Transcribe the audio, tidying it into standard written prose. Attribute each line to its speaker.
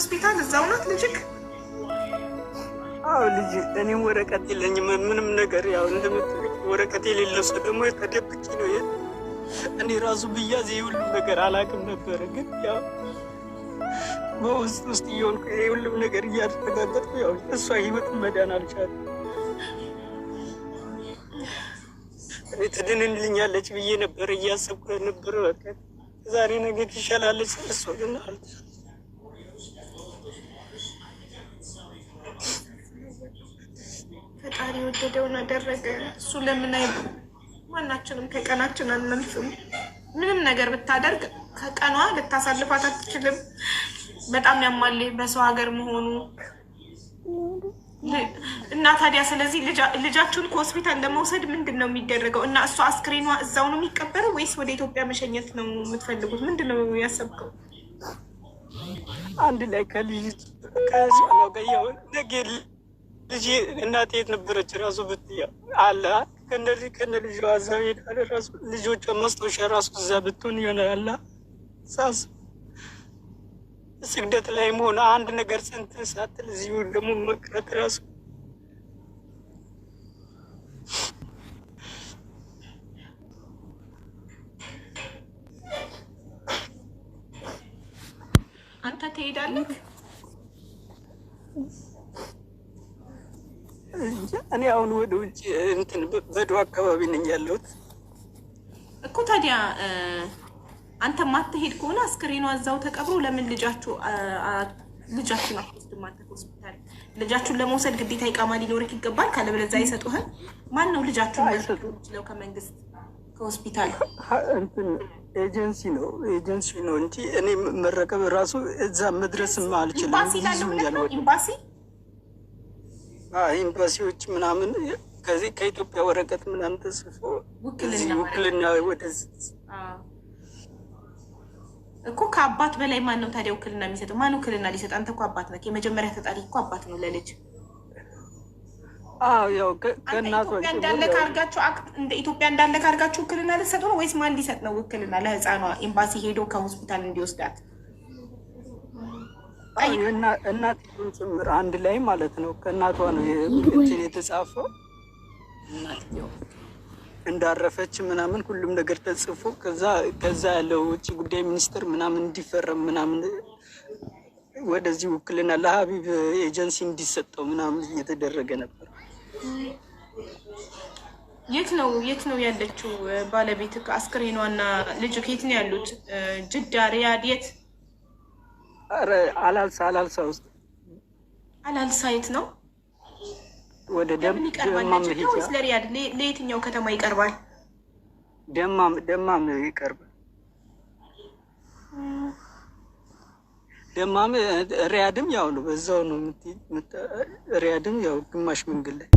Speaker 1: ሆስፒታል እዛው ናት ልጅክ?
Speaker 2: አዎ ልጅ እኔም ወረቀት የለኝም ምንም ነገር። ያው እንደምትልኝ ወረቀት የሌለው ሰው ደግሞ ተደብቄ ነው። እኔ ራሱ ብያዝ የሁሉም ነገር አላውቅም ነበረ። ግን ያው በውስጥ እየሆንኩ የሁሉም ነገር እያረጋገጥኩ ያው እሷ ህይወት መዳን አልቻለም። እኔ ትድንልኛለች ብዬ ነበር እያሰብኩ ነበር። በቃ ዛሬ ነገ ትሻላለች። እሷ ግን
Speaker 1: ፈጣሪ ወደደውን አደረገ። እሱ ለምን ማናችንም ከቀናችን አንነምስም። ምንም ነገር ብታደርግ ከቀኗ ልታሳልፋት አትችልም። በጣም ያማል በሰው ሀገር መሆኑ እና ታዲያ ስለዚህ ልጃችሁን ከሆስፒታል ለመውሰድ ምንድን ነው የሚደረገው? እና እሷ አስክሬኗ እዛው ነው የሚቀበረው ወይስ ወደ ኢትዮጵያ መሸኘት ነው የምትፈልጉት? ምንድን ነው ያሰብከው?
Speaker 2: አንድ ላይ ከልጅ ከዚህ ነው ገየው ነገ ልጅ እናቴ የት ነበረች ራሱ ብትያ አለ ከነልጇ እዛ ሄዳለ ራሱ ልጆቿ ማስታወሻ ራሱ እዛ ብትሆን ይሆናል። ሳስ ስግደት ላይ መሆን አንድ ነገር ስንትን ሳትል እዚሁ ደግሞ መቅረት ራሱ
Speaker 1: አንተ ትሄዳለህ?
Speaker 2: እኔ አሁን ወደ ውጭ እንትን በዶ አካባቢ ነኝ ያለሁት
Speaker 1: እኮ። ታዲያ አንተ ማትሄድ ከሆነ አስክሬኗ እዛው ተቀብሮ ለምን ልጃችሁን አትወስድም? አንተ ሆስፒታል ልጃችሁን ለመውሰድ ግዴታ ኢቃማ ሊኖርክ ይገባል። ካለበለዚያ አይሰጡህም። ማን ነው ልጃችሁን የሚወስደው ከመንግስት ከሆስፒታል?
Speaker 2: እንትን ኤጀንሲ ነው እንጂ እኔ መረከብ ራሱ እዛ መድረስም አልችልም። ኤምባሲዎች ምናምን ከዚህ ከኢትዮጵያ ወረቀት ምናምን ተጽፎ ውክልና ወደዚህ
Speaker 1: እኮ ከአባት በላይ ማን ነው ታዲያ ውክልና የሚሰጠው? ማን ውክልና ሊሰጥ? አንተ እኮ አባት ነህ። የመጀመሪያ ተጣሪ እኮ አባት ነው ለልጅ።
Speaker 2: ያው ከእናቷ
Speaker 1: እንደ ኢትዮጵያ እንዳለ ካርጋችሁ ውክልና ልትሰጡ ነው ወይስ ማን ሊሰጥ ነው ውክልና ለህፃኗ? ኤምባሲ ሄዶ ከሆስፒታል እንዲወስዳት
Speaker 2: እናት ጭምር አንድ ላይ ማለት ነው። ከእናቷ ነው እንትን የተጻፈው። እናትየው እንዳረፈች ምናምን ሁሉም ነገር ተጽፎ ከዛ ያለው ውጭ ጉዳይ ሚኒስትር ምናምን እንዲፈረም ምናምን ወደዚህ ውክልና ለሀቢብ ኤጀንሲ እንዲሰጠው ምናምን እየተደረገ ነበር።
Speaker 1: የት ነው ያለችው ባለቤት? አስክሬኗና ልጅ ከየት ነው ያሉት? ጅዳ፣ ሪያድ? የት?
Speaker 2: አላልሳ ውስጥ።
Speaker 1: አላልሳ የት ነው?
Speaker 2: ወደ ደማም
Speaker 1: ይቀርባል ለሪያድ? ለየትኛው ከተማ ይቀርባል?
Speaker 2: ደማም ይቀርባል። ደማም ሪያድም ያው ነው፣ በዛው ነው። ሪያድም ያው ግማሽ መንገድ ላይ